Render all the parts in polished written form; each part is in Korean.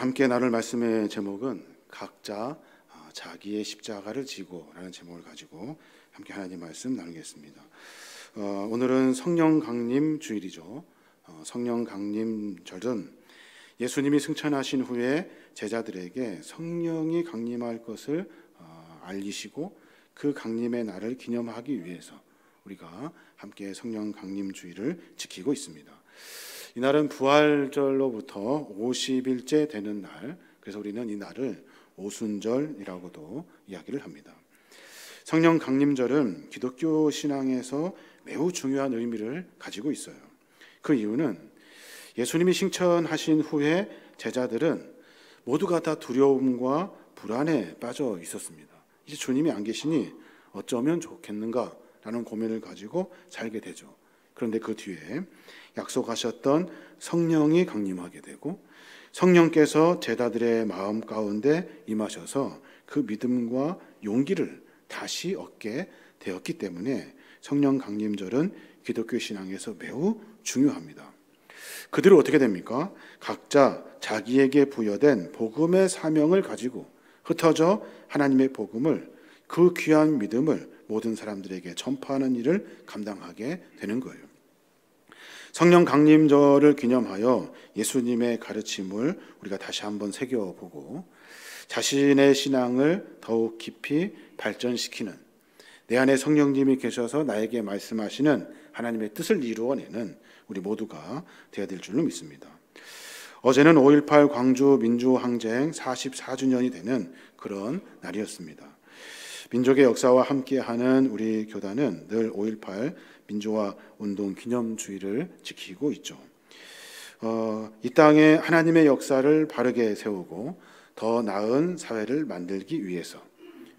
함께 나눌 말씀의 제목은 각자 자기의 십자가를 지고 라는 제목을 가지고 함께 하나님 말씀 나누겠습니다. 오늘은 성령 강림 주일이죠. 성령 강림절은 예수님이 승천하신 후에 제자들에게 성령이 강림할 것을 알리시고 그 강림의 날을 기념하기 위해서 우리가 함께 성령 강림 주일을 지키고 있습니다. 이날은 부활절로부터 50일째 되는 날, 그래서 우리는 이 날을 오순절이라고도 이야기를 합니다. 성령 강림절은 기독교 신앙에서 매우 중요한 의미를 가지고 있어요. 그 이유는 예수님이 승천하신 후에 제자들은 모두가 다 두려움과 불안에 빠져 있었습니다. 이제 주님이 안 계시니 어쩌면 좋겠는가라는 고민을 가지고 살게 되죠. 그런데 그 뒤에 약속하셨던 성령이 강림하게 되고 성령께서 제자들의 마음 가운데 임하셔서 그 믿음과 용기를 다시 얻게 되었기 때문에 성령 강림절은 기독교 신앙에서 매우 중요합니다. 그들은 어떻게 됩니까? 각자 자기에게 부여된 복음의 사명을 가지고 흩어져 하나님의 복음을, 그 귀한 믿음을 모든 사람들에게 전파하는 일을 감당하게 되는 거예요. 성령 강림절을 기념하여 예수님의 가르침을 우리가 다시 한번 새겨보고 자신의 신앙을 더욱 깊이 발전시키는, 내 안에 성령님이 계셔서 나에게 말씀하시는 하나님의 뜻을 이루어내는 우리 모두가 되어야 될 줄로 믿습니다. 어제는 5.18 광주 민주항쟁 44주년이 되는 그런 날이었습니다. 민족의 역사와 함께하는 우리 교단은 늘 5.18 민주화 운동 기념주의를 지키고 있죠. 이 땅에 하나님의 역사를 바르게 세우고 더 나은 사회를 만들기 위해서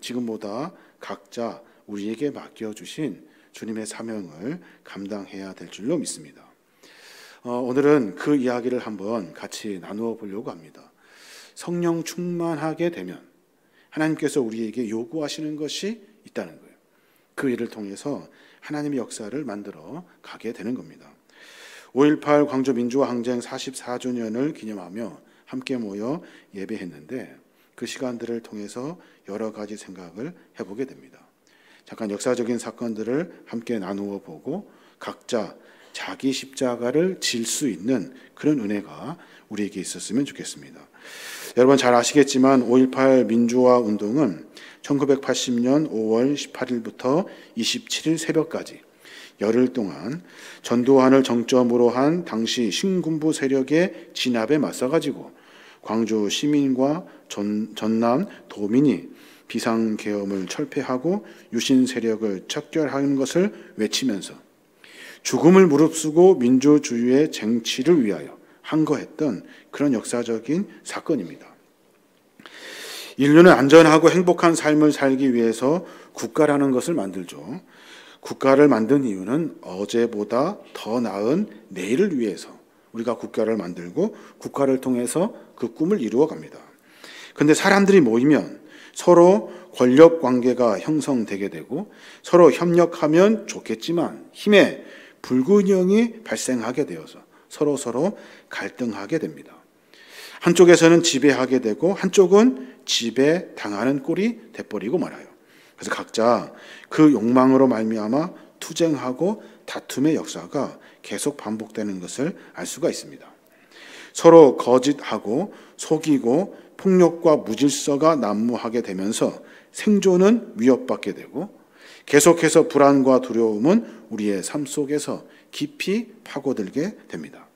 지금보다 각자 우리에게 맡겨주신 주님의 사명을 감당해야 될 줄로 믿습니다. 오늘은 그 이야기를 한번 같이 나누어 보려고 합니다. 성령 충만하게 되면 하나님께서 우리에게 요구하시는 것이 있다는 거예요. 그 일을 통해서 하나님의 역사를 만들어 가게 되는 겁니다. 5.18 광주 민주화 항쟁 44주년을 기념하며 함께 모여 예배했는데 그 시간들을 통해서 여러 가지 생각을 해보게 됩니다. 잠깐 역사적인 사건들을 함께 나누어 보고 각자 자기 십자가를 질 수 있는 그런 은혜가 우리에게 있었으면 좋겠습니다. 여러분 잘 아시겠지만 5.18 민주화 운동은 1980년 5월 18일부터 27일 새벽까지 열흘 동안 전두환을 정점으로 한 당시 신군부 세력의 진압에 맞서가지고 광주 시민과 전남 도민이 비상계엄을 철폐하고 유신 세력을 척결하는 것을 외치면서 죽음을 무릅쓰고 민주주의의 쟁취를 위하여 항거했던 그런 역사적인 사건입니다. 인류는 안전하고 행복한 삶을 살기 위해서 국가라는 것을 만들죠. 국가를 만든 이유는 어제보다 더 나은 내일을 위해서 우리가 국가를 만들고 국가를 통해서 그 꿈을 이루어 갑니다. 그런데 사람들이 모이면 서로 권력 관계가 형성되게 되고 서로 협력하면 좋겠지만 힘의 불균형이 발생하게 되어서 서로 갈등하게 됩니다. 한쪽에서는 지배하게 되고 한쪽은 지배당하는 꼴이 돼버리고 말아요. 그래서 각자 그 욕망으로 말미암아 투쟁하고 다툼의 역사가 계속 반복되는 것을 알 수가 있습니다. 서로 거짓하고 속이고 폭력과 무질서가 난무하게 되면서 생존은 위협받게 되고 계속해서 불안과 두려움은 우리의 삶 속에서 깊이 파고들게 됩니다.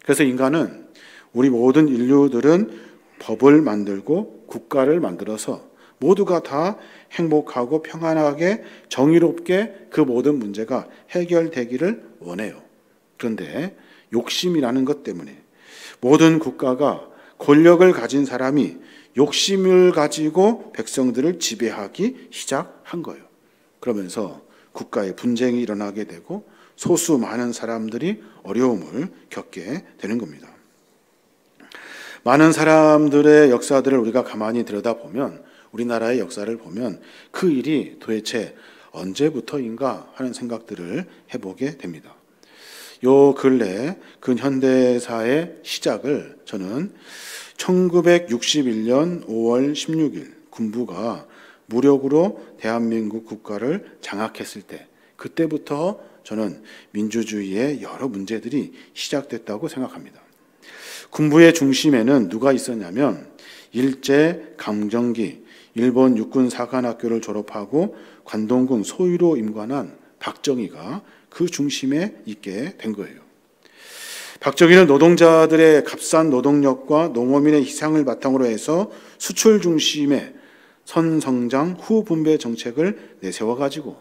그래서 인간은, 우리 모든 인류들은 법을 만들고 국가를 만들어서 모두가 다 행복하고 평안하게 정의롭게 그 모든 문제가 해결되기를 원해요. 그런데 욕심이라는 것 때문에 모든 국가가 권력을 가진 사람이 욕심을 가지고 백성들을 지배하기 시작한 거예요. 그러면서 국가의 분쟁이 일어나게 되고 소수 많은 사람들이 어려움을 겪게 되는 겁니다. 많은 사람들의 역사들을 우리가 가만히 들여다보면, 우리나라의 역사를 보면 그 일이 도대체 언제부터인가 하는 생각들을 해보게 됩니다. 요 근래 근현대사의 시작을 저는 1961년 5월 16일 군부가 무력으로 대한민국 국가를 장악했을 때, 그때부터 저는 민주주의의 여러 문제들이 시작됐다고 생각합니다. 군부의 중심에는 누가 있었냐면 일제 강점기 일본 육군 사관학교를 졸업하고 관동군 소위로 임관한 박정희가 그 중심에 있게 된 거예요. 박정희는 노동자들의 값싼 노동력과 농어민의 희생을 바탕으로 해서 수출 중심의 선성장 후분배 정책을 내세워가지고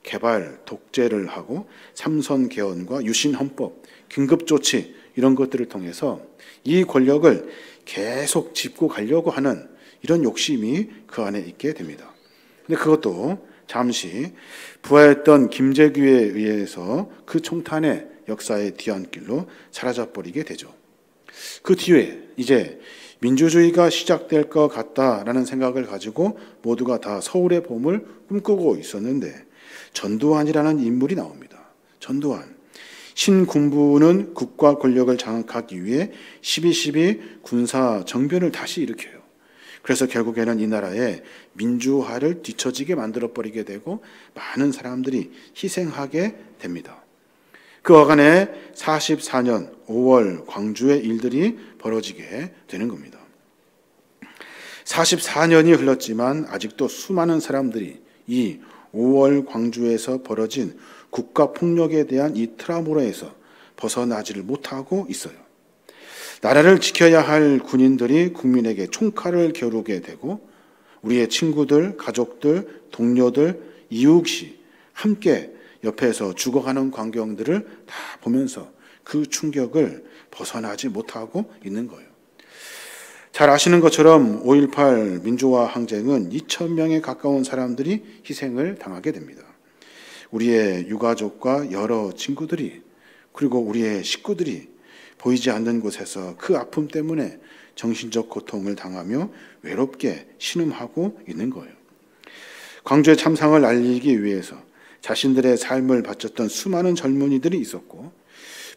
개발, 독재를 하고 삼선 개헌과 유신 헌법, 긴급 조치 이런 것들을 통해서 이 권력을 계속 짚고 가려고 하는 이런 욕심이 그 안에 있게 됩니다. 근데 그것도 잠시 부하했던 김재규에 의해서 그 총탄의 역사의 뒤안길로 사라져버리게 되죠. 그 뒤에 이제 민주주의가 시작될 것 같다라는 생각을 가지고 모두가 다 서울의 봄을 꿈꾸고 있었는데 전두환이라는 인물이 나옵니다. 전두환. 신군부는 국가 권력을 장악하기 위해 12.12 군사 정변을 다시 일으켜요. 그래서 결국에는 이 나라의 민주화를 뒤처지게 만들어버리게 되고 많은 사람들이 희생하게 됩니다. 그 어간에 44년 5월 광주의 일들이 벌어지게 되는 겁니다. 44년이 흘렀지만 아직도 수많은 사람들이 이 5월 광주에서 벌어진 국가폭력에 대한 이 트라우마에서 벗어나지를 못하고 있어요. 나라를 지켜야 할 군인들이 국민에게 총칼을 겨루게 되고 우리의 친구들, 가족들, 동료들, 이웃이 함께 옆에서 죽어가는 광경들을 다 보면서 그 충격을 벗어나지 못하고 있는 거예요. 잘 아시는 것처럼 5.18 민주화 항쟁은 2,000명에 가까운 사람들이 희생을 당하게 됩니다. 우리의 유가족과 여러 친구들이 그리고 우리의 식구들이 보이지 않는 곳에서 그 아픔 때문에 정신적 고통을 당하며 외롭게 신음하고 있는 거예요. 광주의 참상을 알리기 위해서 자신들의 삶을 바쳤던 수많은 젊은이들이 있었고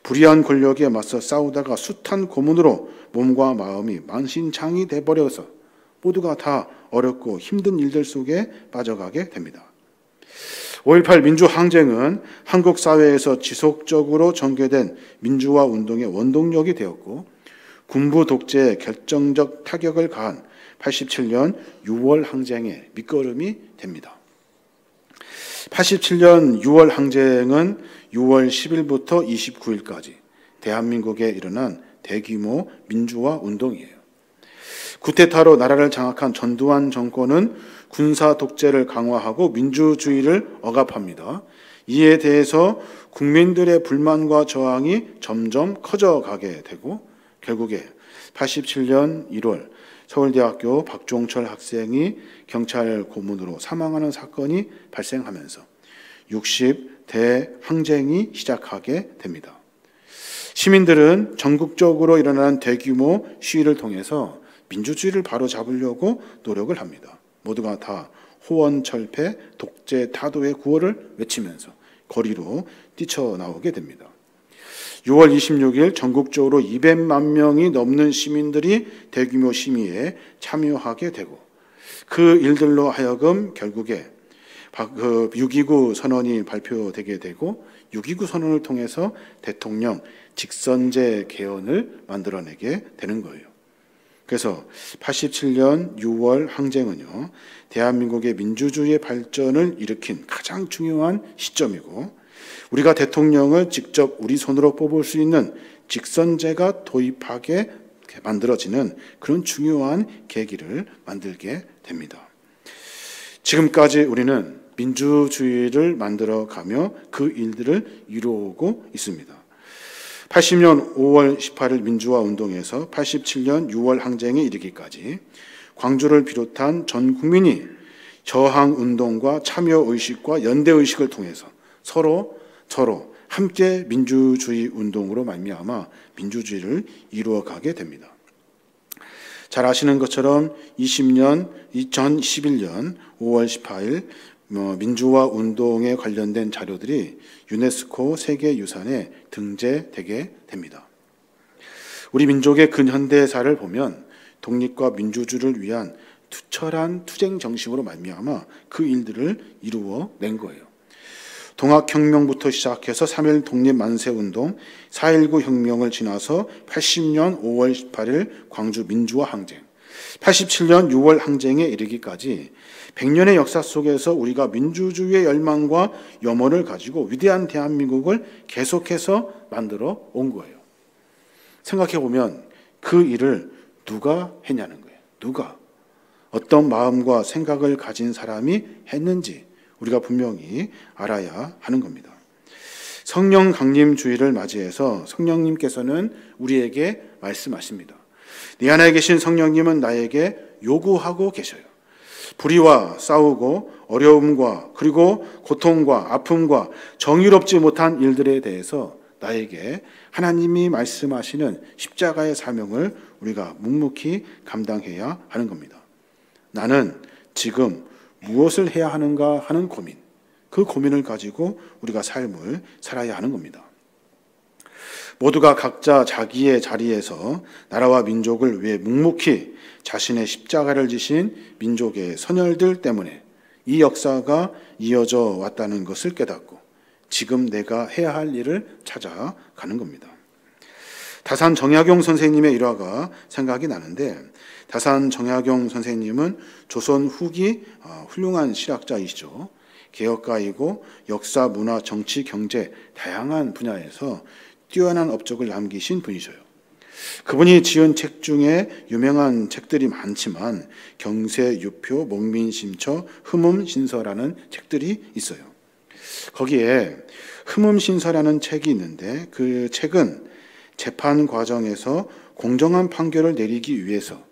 불의한 권력에 맞서 싸우다가 숱한 고문으로 몸과 마음이 만신창이 돼버려서 모두가 다 어렵고 힘든 일들 속에 빠져가게 됩니다. 5.18 민주항쟁은 한국 사회에서 지속적으로 전개된 민주화 운동의 원동력이 되었고 군부 독재에 결정적 타격을 가한 87년 6월 항쟁의 밑거름이 됩니다. 87년 6월 항쟁은 6월 10일부터 29일까지 대한민국에 일어난 대규모 민주화 운동이에요. 쿠데타로 나라를 장악한 전두환 정권은 군사 독재를 강화하고 민주주의를 억압합니다. 이에 대해서 국민들의 불만과 저항이 점점 커져가게 되고 결국에 87년 1월 서울대학교 박종철 학생이 경찰 고문으로 사망하는 사건이 발생하면서 60대 항쟁이 시작하게 됩니다. 시민들은 전국적으로 일어나는 대규모 시위를 통해서 민주주의를 바로잡으려고 노력을 합니다. 모두가 다 호언철폐, 독재 타도의 구호를 외치면서 거리로 뛰쳐나오게 됩니다. 6월 26일 전국적으로 200만 명이 넘는 시민들이 대규모 시위에 참여하게 되고 그 일들로 하여금 결국에 6.29 선언이 발표되게 되고 6.29 선언을 통해서 대통령 직선제 개헌을 만들어내게 되는 거예요. 그래서 87년 6월 항쟁은요, 대한민국의 민주주의의 발전을 일으킨 가장 중요한 시점이고 우리가 대통령을 직접 우리 손으로 뽑을 수 있는 직선제가 도입하게 만들어지는 그런 중요한 계기를 만들게 됩니다. 지금까지 우리는 민주주의를 만들어가며 그 일들을 이루어오고 있습니다. 80년 5월 18일 민주화 운동에서 87년 6월 항쟁에 이르기까지 광주를 비롯한 전 국민이 저항 운동과 참여 의식과 연대 의식을 통해서 서로 함께 민주주의 운동으로 말미암아 민주주의를 이루어가게 됩니다. 잘 아시는 것처럼 2011년 5월 18일 민주화 운동에 관련된 자료들이 유네스코 세계유산에 등재되게 됩니다. 우리 민족의 근현대사를 보면 독립과 민주주의를 위한 투철한 투쟁 정신으로 말미암아 그 일들을 이루어낸 거예요. 동학혁명부터 시작해서 3.1 독립만세운동, 4.19 혁명을 지나서 80년 5월 18일 광주 민주화 항쟁, 87년 6월 항쟁에 이르기까지 100년의 역사 속에서 우리가 민주주의의 열망과 염원을 가지고 위대한 대한민국을 계속해서 만들어 온 거예요. 생각해 보면 그 일을 누가 했냐는 거예요. 누가? 어떤 마음과 생각을 가진 사람이 했는지 우리가 분명히 알아야 하는 겁니다. 성령 강림 주일을 맞이해서 성령님께서는 우리에게 말씀하십니다. 네 안에 계신 성령님은 나에게 요구하고 계셔요. 불의와 싸우고 어려움과 그리고 고통과 아픔과 정의롭지 못한 일들에 대해서 나에게 하나님이 말씀하시는 십자가의 사명을 우리가 묵묵히 감당해야 하는 겁니다. 나는 지금 무엇을 해야 하는가 하는 고민, 그 고민을 가지고 우리가 삶을 살아야 하는 겁니다. 모두가 각자 자기의 자리에서 나라와 민족을 위해 묵묵히 자신의 십자가를 지신 민족의 선열들 때문에 이 역사가 이어져 왔다는 것을 깨닫고 지금 내가 해야 할 일을 찾아가는 겁니다. 다산 정약용 선생님의 일화가 생각이 나는데, 다산 정약용 선생님은 조선 후기 훌륭한 실학자이시죠. 개혁가이고 역사, 문화, 정치, 경제 다양한 분야에서 뛰어난 업적을 남기신 분이셔요. 그분이 지은 책 중에 유명한 책들이 많지만 경세, 유표, 목민심처, 흠음신서라는 책들이 있어요. 거기에 흠음신서라는 책이 있는데 그 책은 재판 과정에서 공정한 판결을 내리기 위해서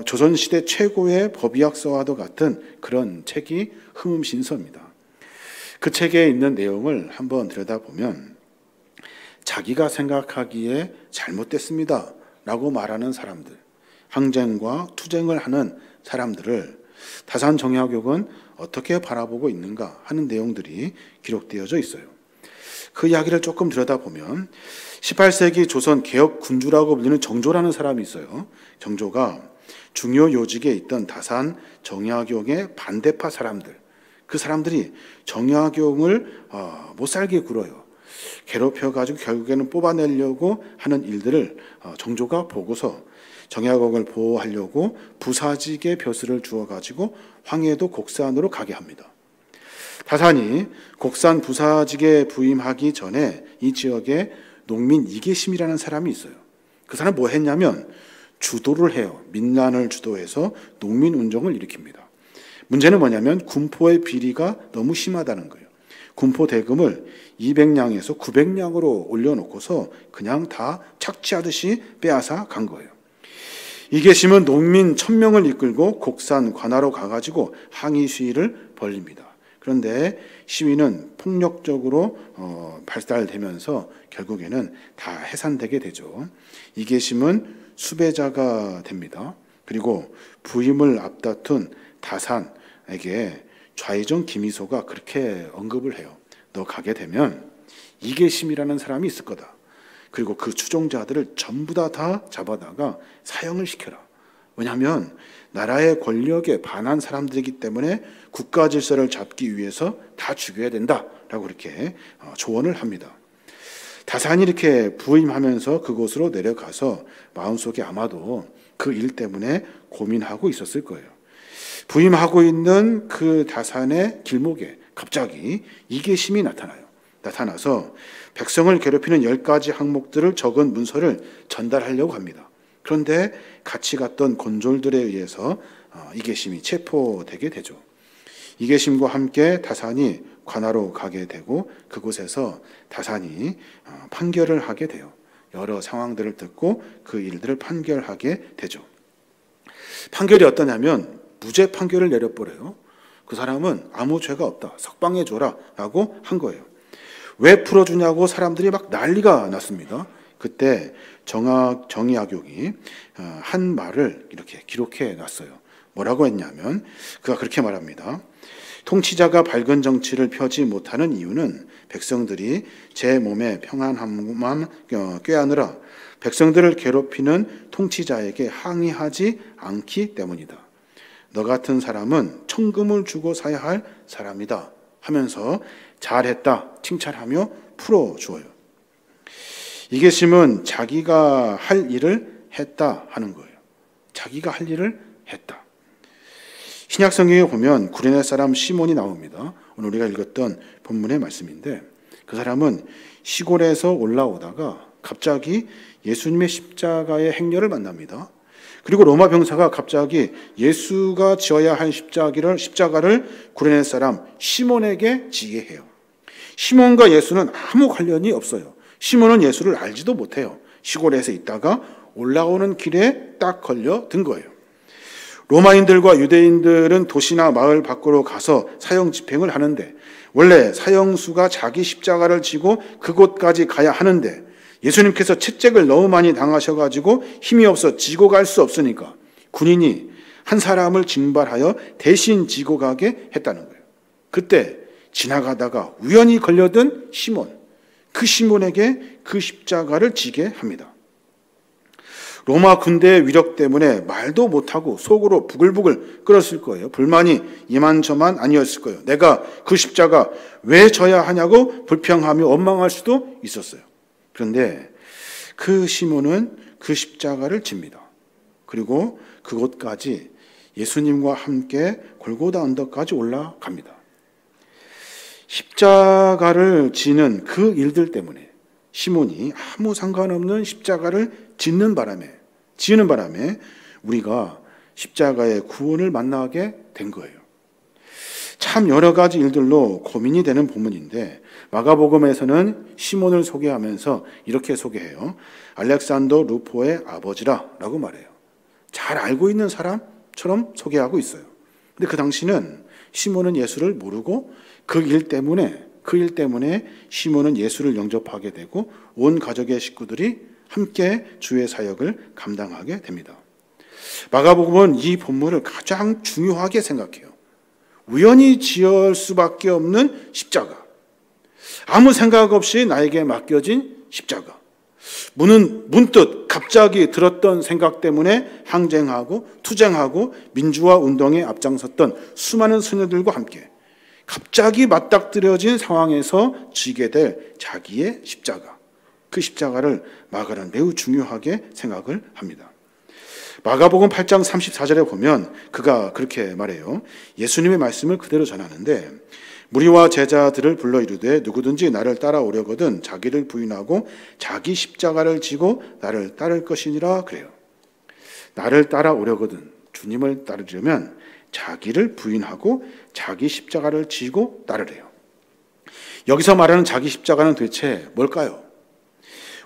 조선시대 최고의 법의학서와도 같은 그런 책이 흠음신서입니다. 그 책에 있는 내용을 한번 들여다보면 자기가 생각하기에 잘못됐습니다 라고 말하는 사람들, 항쟁과 투쟁을 하는 사람들을 다산 정약용은 어떻게 바라보고 있는가 하는 내용들이 기록되어져 있어요. 그 이야기를 조금 들여다보면 18세기 조선 개혁 군주라고 불리는 정조라는 사람이 있어요. 정조가 중요 요직에 있던 다산 정약용의 반대파 사람들, 그 사람들이 정약용을 못 살게 굴어요. 괴롭혀가지고 결국에는 뽑아내려고 하는 일들을 정조가 보고서 정약용을 보호하려고 부사직의 벼슬을 주어가지고 황해도 곡산으로 가게 합니다. 다산이 곡산 부사직에 부임하기 전에 이 지역에 농민 이계심이라는 사람이 있어요. 그 사람은 뭐 했냐면 주도를 해요. 민란을 주도해서 농민 운동을 일으킵니다. 문제는 뭐냐면 군포의 비리가 너무 심하다는 거예요. 군포 대금을 200냥에서 900냥으로 올려놓고서 그냥 다 착취하듯이 빼앗아 간 거예요. 이계심은 농민 1000명을 이끌고 곡산 관하로 가가지고 항의 시위를 벌립니다. 그런데 시위는 폭력적으로 발달되면서 결국에는 다 해산되게 되죠. 이계심은 수배자가 됩니다. 그리고 부임을 앞다툰 다산에게 좌의정 김희소가 그렇게 언급을 해요. 너 가게 되면 이계심이라는 사람이 있을 거다. 그리고 그 추종자들을 전부 다 잡아다가 사형을 시켜라. 왜냐하면 나라의 권력에 반한 사람들이기 때문에 국가 질서를 잡기 위해서 다 죽여야 된다라고 그렇게 조언을 합니다. 다산이 이렇게 부임하면서 그곳으로 내려가서 마음속에 아마도 그 일 때문에 고민하고 있었을 거예요. 부임하고 있는 그 다산의 길목에 갑자기 이계심이 나타나서 백성을 괴롭히는 10가지 항목들을 적은 문서를 전달하려고 합니다. 그런데 같이 갔던 곤졸들에 의해서 이계심이 체포되게 되죠. 이계심과 함께 다산이 관하로 가게 되고 그곳에서 다산이 판결을 하게 돼요. 여러 상황들을 듣고 그 일들을 판결하게 되죠. 판결이 어떠냐면 무죄 판결을 내려버려요. 그 사람은 아무 죄가 없다. 석방해줘라 라고 한 거예요. 왜 풀어주냐고 사람들이 막 난리가 났습니다. 그때 정약용이 한 말을 이렇게 기록해 놨어요. 뭐라고 했냐면 그가 그렇게 말합니다. 통치자가 밝은 정치를 펴지 못하는 이유는 백성들이 제 몸의 평안함만 꾀하느라 백성들을 괴롭히는 통치자에게 항의하지 않기 때문이다. 너 같은 사람은 천금을 주고 사야 할 사람이다 하면서 잘했다 칭찬하며 풀어주어요. 이계심은 자기가 할 일을 했다 하는 거예요. 자기가 할 일을 했다. 신약 성경에 보면 구레네 사람 시몬이 나옵니다. 오늘 우리가 읽었던 본문의 말씀인데 그 사람은 시골에서 올라오다가 갑자기 예수님의 십자가의 행렬을 만납니다. 그리고 로마 병사가 갑자기 예수가 지어야 할 십자가를 구레네 사람 시몬에게 지게 해요. 시몬과 예수는 아무 관련이 없어요. 시몬은 예수를 알지도 못해요. 시골에서 있다가 올라오는 길에 딱 걸려든 거예요. 로마인들과 유대인들은 도시나 마을 밖으로 가서 사형 집행을 하는데 원래 사형수가 자기 십자가를 지고 그곳까지 가야 하는데 예수님께서 채찍을 너무 많이 당하셔가지고 힘이 없어 지고 갈 수 없으니까 군인이 한 사람을 징발하여 대신 지고 가게 했다는 거예요. 그때 지나가다가 우연히 걸려든 시몬, 그 시몬에게 그 십자가를 지게 합니다. 로마 군대의 위력 때문에 말도 못하고 속으로 부글부글 끓었을 거예요. 불만이 이만저만 아니었을 거예요. 내가 그 십자가 왜 져야 하냐고 불평하며 원망할 수도 있었어요. 그런데 그 시몬은 그 십자가를 집니다. 그리고 그곳까지 예수님과 함께 골고다 언덕까지 올라갑니다. 십자가를 지는 그 일들 때문에 시몬이 아무 상관없는 십자가를 지는 바람에 우리가 십자가의 구원을 만나게 된 거예요. 참 여러 가지 일들로 고민이 되는 본문인데 마가복음에서는 시몬을 소개하면서 이렇게 소개해요. 알렉산더 루포의 아버지라고 말해요. 잘 알고 있는 사람처럼 소개하고 있어요. 근데 그 당시는 시몬은 예수를 모르고 그 일 때문에 시몬은 예수를 영접하게 되고 온 가족의 식구들이 함께 주의 사역을 감당하게 됩니다. 마가복음은 이 본문을 가장 중요하게 생각해요. 우연히 지을 수밖에 없는 십자가. 아무 생각 없이 나에게 맡겨진 십자가. 문득 갑자기 들었던 생각 때문에 항쟁하고 투쟁하고 민주화 운동에 앞장섰던 수많은 소녀들과 함께 갑자기 맞닥뜨려진 상황에서 지게 될 자기의 십자가. 그 십자가를 마가는 매우 중요하게 생각을 합니다. 마가복음 8장 34절에 보면 그가 그렇게 말해요. 예수님의 말씀을 그대로 전하는데 무리와 제자들을 불러 이르되 누구든지 나를 따라오려거든 자기를 부인하고 자기 십자가를 지고 나를 따를 것이니라 그래요. 나를 따라오려거든 주님을 따르려면 자기를 부인하고 자기 십자가를 지고 따르래요. 여기서 말하는 자기 십자가는 도대체 뭘까요?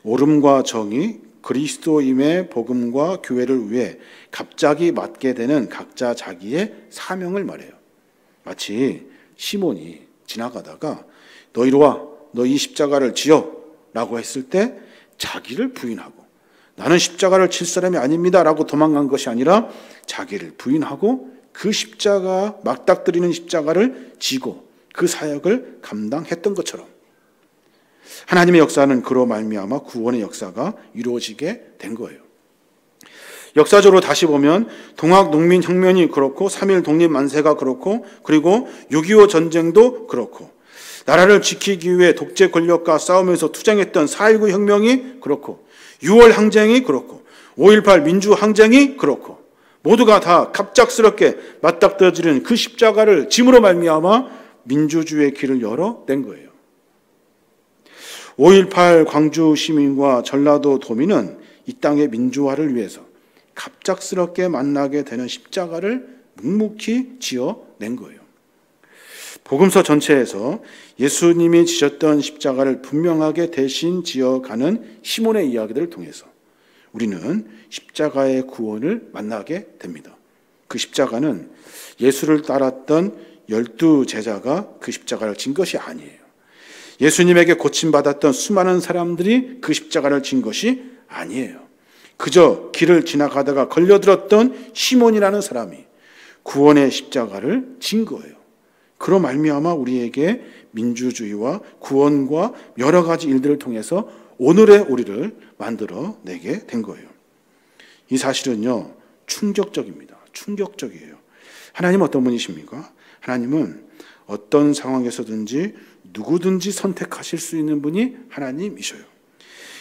옳음과 정의, 그리스도임의 복음과 교회를 위해 갑자기 맡게 되는 각자 자기의 사명을 말해요. 마치 시몬이 지나가다가 너 이리 와, 너 이 십자가를 지어 라고 했을 때 자기를 부인하고 나는 십자가를 칠 사람이 아닙니다 라고 도망간 것이 아니라 자기를 부인하고 그 십자가, 맞닥뜨리는 십자가를 지고 그 사역을 감당했던 것처럼 하나님의 역사는 그로 말미암아 구원의 역사가 이루어지게 된 거예요. 역사적으로 다시 보면 동학농민혁명이 그렇고 3.1 독립만세가 그렇고 그리고 6.25 전쟁도 그렇고 나라를 지키기 위해 독재 권력과 싸우면서 투쟁했던 4.19 혁명이 그렇고 6월 항쟁이 그렇고 5.18 민주항쟁이 그렇고 모두가 다 갑작스럽게 맞닥뜨려지는 그 십자가를 짐으로 말미암아 민주주의의 길을 열어낸 거예요. 5.18 광주 시민과 전라도 도민은 이 땅의 민주화를 위해서 갑작스럽게 만나게 되는 십자가를 묵묵히 지어낸 거예요. 복음서 전체에서 예수님이 지셨던 십자가를 분명하게 대신 지어가는 시몬의 이야기들을 통해서 우리는 십자가의 구원을 만나게 됩니다. 그 십자가는 예수를 따랐던 12제자가 그 십자가를 진 것이 아니에요. 예수님에게 고침받았던 수많은 사람들이 그 십자가를 진 것이 아니에요. 그저 길을 지나가다가 걸려들었던 시몬이라는 사람이 구원의 십자가를 진 거예요. 그로 말미암아 우리에게 민주주의와 구원과 여러 가지 일들을 통해서 오늘의 우리를 만들어내게 된 거예요. 이 사실은요, 충격적입니다. 충격적이에요. 하나님은 어떤 분이십니까? 하나님은 어떤 상황에서든지 누구든지 선택하실 수 있는 분이 하나님이셔요.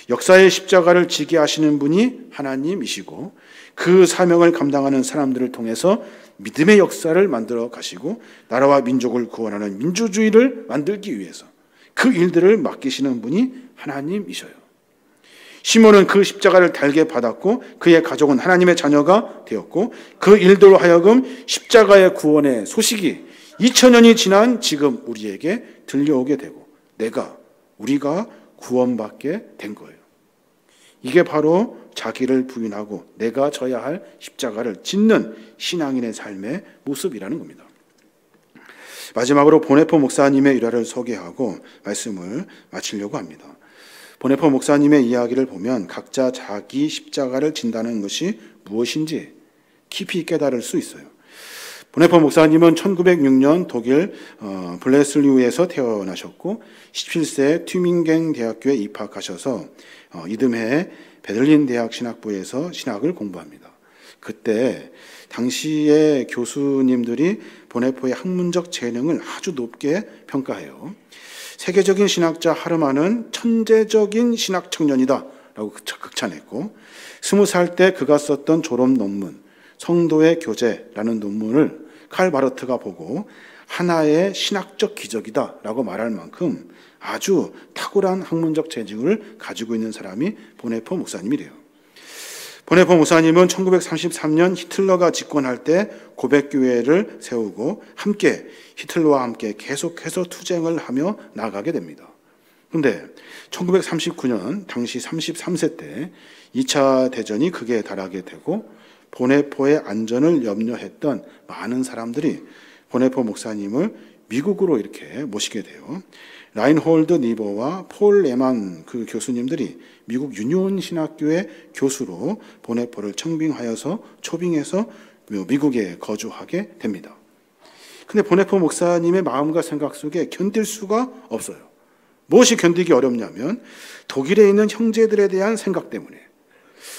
역사의 십자가를 지게 하시는 분이 하나님이시고 그 사명을 감당하는 사람들을 통해서 믿음의 역사를 만들어 가시고 나라와 민족을 구원하는 민주주의를 만들기 위해서 그 일들을 맡기시는 분이 하나님이셔요. 시몬은 그 십자가를 달게 받았고 그의 가족은 하나님의 자녀가 되었고 그 일들로 하여금 십자가의 구원의 소식이 2000년이 지난 지금 우리에게 들려오게 되고 우리가 구원받게 된 거예요. 이게 바로 자기를 부인하고 내가 져야 할 십자가를 짓는 신앙인의 삶의 모습이라는 겁니다. 마지막으로 보네포 목사님의 일화를 소개하고 말씀을 마치려고 합니다. 보네포 목사님의 이야기를 보면 각자 자기 십자가를 진다는 것이 무엇인지 깊이 깨달을 수 있어요. 보네포 목사님은 1906년 독일 블레슬리우에서 태어나셨고 17세 튜밍겐 대학교에 입학하셔서 이듬해 베들린 대학 신학부에서 신학을 공부합니다. 그때 당시의 교수님들이 보네포의 학문적 재능을 아주 높게 평가해요. 세계적인 신학자 하르만은 천재적인 신학 청년이다 라고 극찬했고 20살 때 그가 썼던 졸업 논문 성도의 교제라는 논문을 칼 바르트가 보고 하나의 신학적 기적이다 라고 말할 만큼 아주 탁월한 학문적 재능을 가지고 있는 사람이 보네포 목사님이래요. 보네포 목사님은 1933년 히틀러가 집권할 때 고백교회를 세우고 히틀러와 함께 계속해서 투쟁을 하며 나가게 됩니다. 그런데 1939년 당시 33세 때 2차 대전이 극에 달하게 되고 보네포의 안전을 염려했던 많은 사람들이 보네포 목사님을 미국으로 이렇게 모시게 돼요. 라인홀드 니버와 폴 레만 그 교수님들이 미국 유니온 신학교의 교수로 보네포를 초빙해서 미국에 거주하게 됩니다. 근데 보네포 목사님의 마음과 생각 속에 견딜 수가 없어요. 무엇이 견디기 어렵냐면 독일에 있는 형제들에 대한 생각 때문에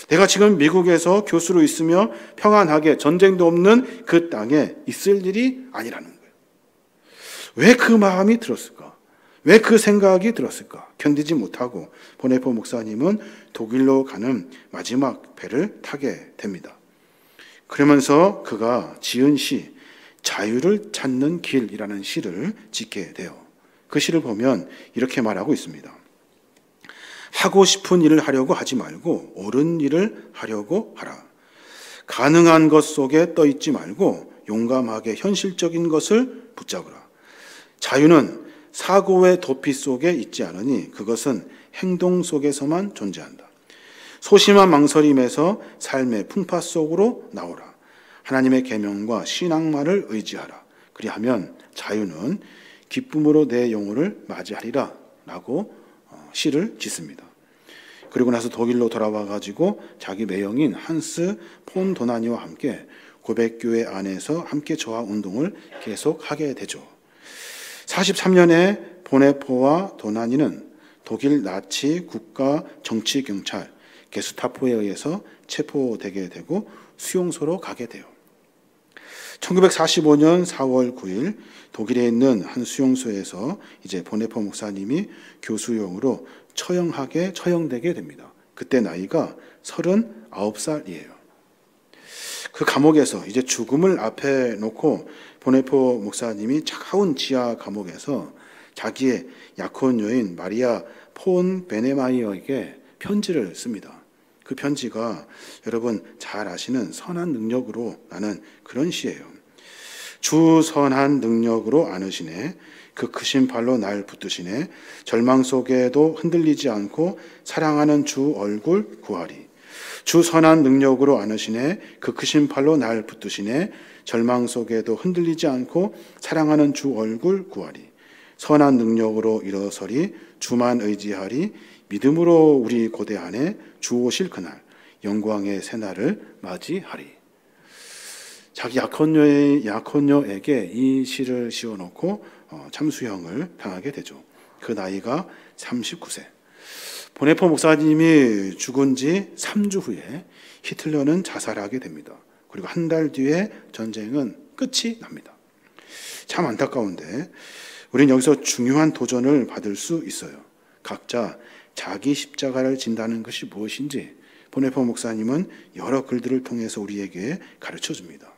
내가 지금 미국에서 교수로 있으며 평안하게 전쟁도 없는 그 땅에 있을 일이 아니라는 거예요. 왜 그 마음이 들었을까? 왜 그 생각이 들었을까? 견디지 못하고 보네포 목사님은 독일로 가는 마지막 배를 타게 됩니다. 그러면서 그가 지은 시 자유를 찾는 길이라는 시를 짓게 돼요. 그 시를 보면 이렇게 말하고 있습니다. 하고 싶은 일을 하려고 하지 말고 옳은 일을 하려고 하라. 가능한 것 속에 떠 있지 말고 용감하게 현실적인 것을 붙잡으라. 자유는 사고의 도피 속에 있지 않으니 그것은 행동 속에서만 존재한다. 소심한 망설임에서 삶의 풍파 속으로 나오라. 하나님의 계명과 신앙만을 의지하라. 그리하면 자유는 기쁨으로 내 영혼을 맞이하리라 라고 시를 짓습니다. 그리고 나서 독일로 돌아와 가지고 자기 매형인 한스 폰 도나니와 함께 고백교회 안에서 함께 저항 운동을 계속하게 되죠. 43년에 보네포와 도나니는 독일 나치 국가 정치경찰 게스타포에 의해서 체포되게 되고 수용소로 가게 돼요. 1945년 4월 9일 독일에 있는 한 수용소에서 이제 보네포 목사님이 교수용으로 처형되게 됩니다. 그때 나이가 39살이에요. 그 감옥에서 이제 죽음을 앞에 놓고 보네포 목사님이 차가운 지하 감옥에서 자기의 약혼 여인 마리아 폰 베네마이어에게 편지를 씁니다. 그 편지가 여러분 잘 아시는 선한 능력으로 라는 그런 시예요. 주 선한 능력으로 안으시네. 그 크신 팔로 날 붙드시네. 절망 속에도 흔들리지 않고 사랑하는 주 얼굴 구하리. 주 선한 능력으로 안으시네. 그 크신 팔로 날 붙드시네. 절망 속에도 흔들리지 않고 사랑하는 주 얼굴 구하리. 선한 능력으로 일어서리. 주만 의지하리. 믿음으로 우리 고대하네. 주 오실 그날 영광의 새날을 맞이하리. 자기 약혼녀에게 이 실을 씌워놓고 참수형을 당하게 되죠. 그 나이가 39세. 보네포 목사님이 죽은 지 3주 후에 히틀러는 자살하게 됩니다. 그리고 한 달 뒤에 전쟁은 끝이 납니다. 참 안타까운데 우리는 여기서 중요한 도전을 받을 수 있어요. 각자 자기 십자가를 진다는 것이 무엇인지 보네포 목사님은 여러 글들을 통해서 우리에게 가르쳐 줍니다.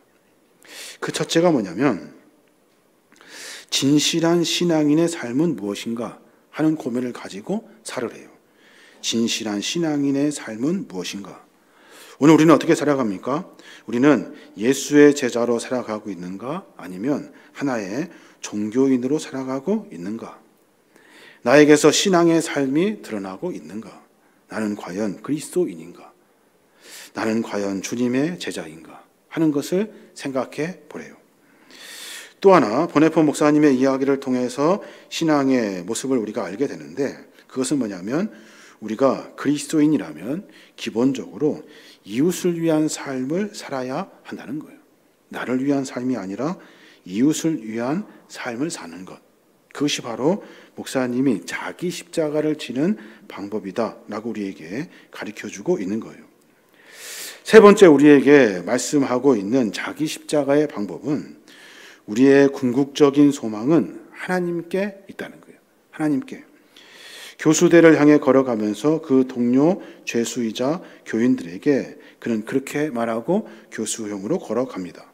그 첫째가 뭐냐면 진실한 신앙인의 삶은 무엇인가 하는 고민을 가지고 살으래요. 진실한 신앙인의 삶은 무엇인가? 오늘 우리는 어떻게 살아갑니까? 우리는 예수의 제자로 살아가고 있는가? 아니면 하나의 종교인으로 살아가고 있는가? 나에게서 신앙의 삶이 드러나고 있는가? 나는 과연 그리스도인인가? 나는 과연 주님의 제자인가? 하는 것을 생각해 보래요. 또 하나 보네포 목사님의 이야기를 통해서 신앙의 모습을 우리가 알게 되는데 그것은 뭐냐면 우리가 그리스도인이라면 기본적으로 이웃을 위한 삶을 살아야 한다는 거예요. 나를 위한 삶이 아니라 이웃을 위한 삶을 사는 것. 그것이 바로 목사님이 자기 십자가를 지는 방법이다라고 우리에게 가르쳐주고 있는 거예요. 세 번째 우리에게 말씀하고 있는 자기 십자가의 방법은 우리의 궁극적인 소망은 하나님께 있다는 거예요. 하나님께. 교수대를 향해 걸어가면서 그 동료 죄수이자 교인들에게 그는 그렇게 말하고 교수형으로 걸어갑니다.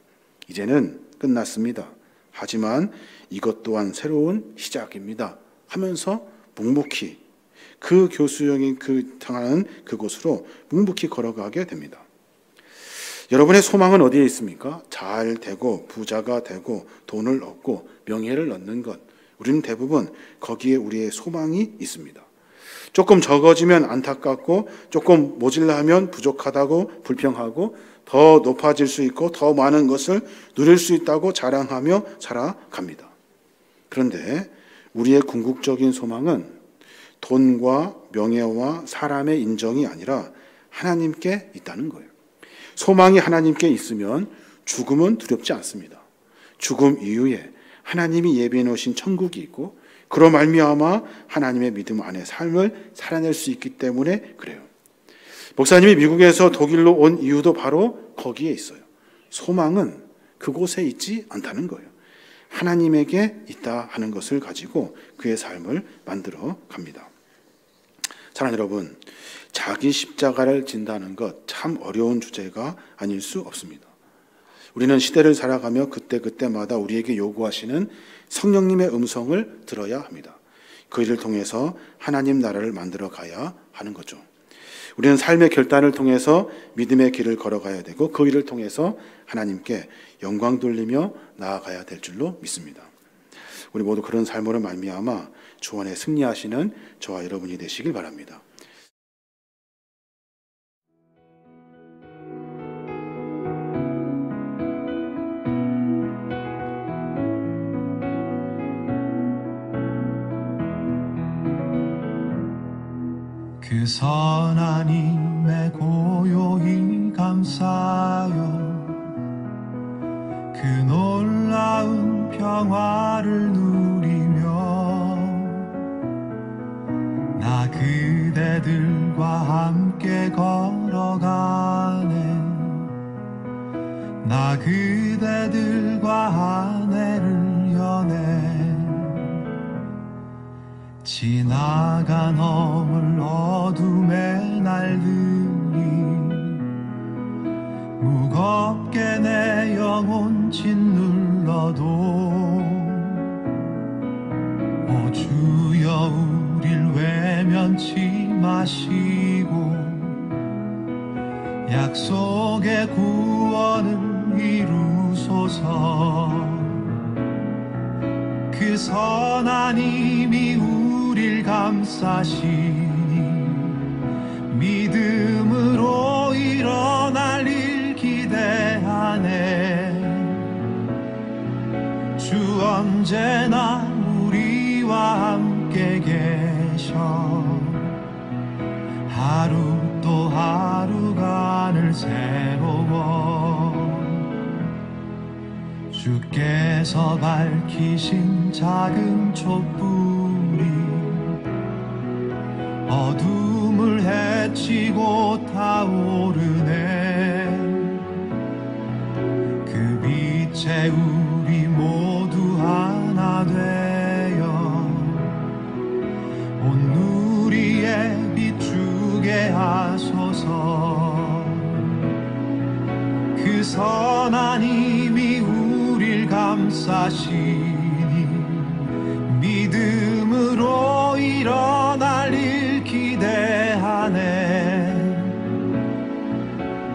이제는 끝났습니다. 하지만 이것 또한 새로운 시작입니다. 하면서 묵묵히 그 교수형인 당하는 그곳으로 묵묵히 걸어가게 됩니다. 여러분의 소망은 어디에 있습니까? 잘 되고 부자가 되고 돈을 얻고 명예를 얻는 것. 우리는 대부분 거기에 우리의 소망이 있습니다. 조금 적어지면 안타깝고 조금 모질라면 부족하다고 불평하고 더 높아질 수 있고 더 많은 것을 누릴 수 있다고 자랑하며 살아갑니다. 그런데 우리의 궁극적인 소망은 돈과 명예와 사람의 인정이 아니라 하나님께 있다는 거예요. 소망이 하나님께 있으면 죽음은 두렵지 않습니다. 죽음 이후에 하나님이 예비해 놓으신 천국이 있고 그로 말미암아 하나님의 믿음 안에 삶을 살아낼 수 있기 때문에 그래요. 목사님이 미국에서 독일로 온 이유도 바로 거기에 있어요. 소망은 그곳에 있지 않다는 거예요. 하나님에게 있다 하는 것을 가지고 그의 삶을 만들어 갑니다. 사랑하는 여러분, 자기 십자가를 진다는 것 참 어려운 주제가 아닐 수 없습니다. 우리는 시대를 살아가며 그때그때마다 우리에게 요구하시는 성령님의 음성을 들어야 합니다. 그 일을 통해서 하나님 나라를 만들어 가야 하는 거죠. 우리는 삶의 결단을 통해서 믿음의 길을 걸어가야 되고 그 일을 통해서 하나님께 영광 돌리며 나아가야 될 줄로 믿습니다. 우리 모두 그런 삶으로 말미암아 주 안에 승리하시는 저와 여러분이 되시길 바랍니다. 그 선한 힘에 고요히 감사여 그 놀라운 평화를 누리며 나 그대들과 함께 걸어가네 나 그대들과 아내를 여네 지나간 허물 어둠의 날들이 무겁게 내 영혼 짓눌러도 오 주여 우릴 외면치 마시고 약속의 구원은 이루소서 그 선한 힘이 우릴 감싸시니 믿음으로 일어날 일 기대하네 주 언제나 우리와 함께 계셔 하루 또 하루가 늘 새로워 주께서 밝히신 작은 촛불이 어둠을 헤치고 타오르네. 그 빛에 우리 모두 하나 되어 온 누리에 비추게 하소서. 그 선한 힘이 우릴 감싸시니 믿음으로 일어날 일 기대하네.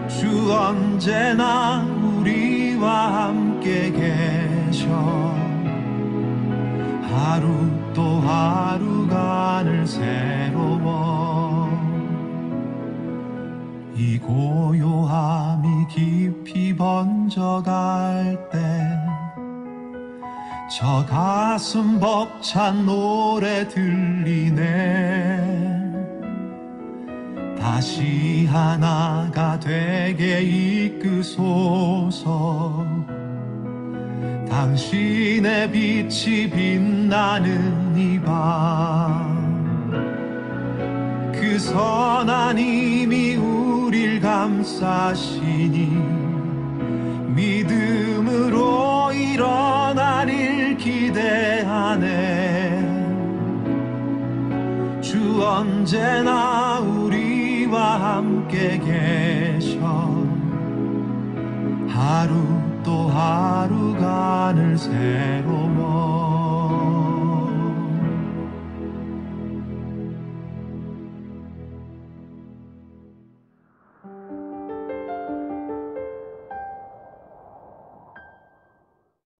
주 언제나 우리와 함께 계셔. 하루 또 하루가 늘 새로워. 이 고요함이 깊이 번져갈 때 저 가슴 벅찬 노래 들리네. 다시 하나가 되게 이끄소서. 당신의 빛이 빛나는 이 밤. 그 선한 힘이 우릴 감싸시니 믿음으로 일어날 일 기대하네. 주 언제나 우리와 함께 계셔. 하루 또 하루가 늘 새로워.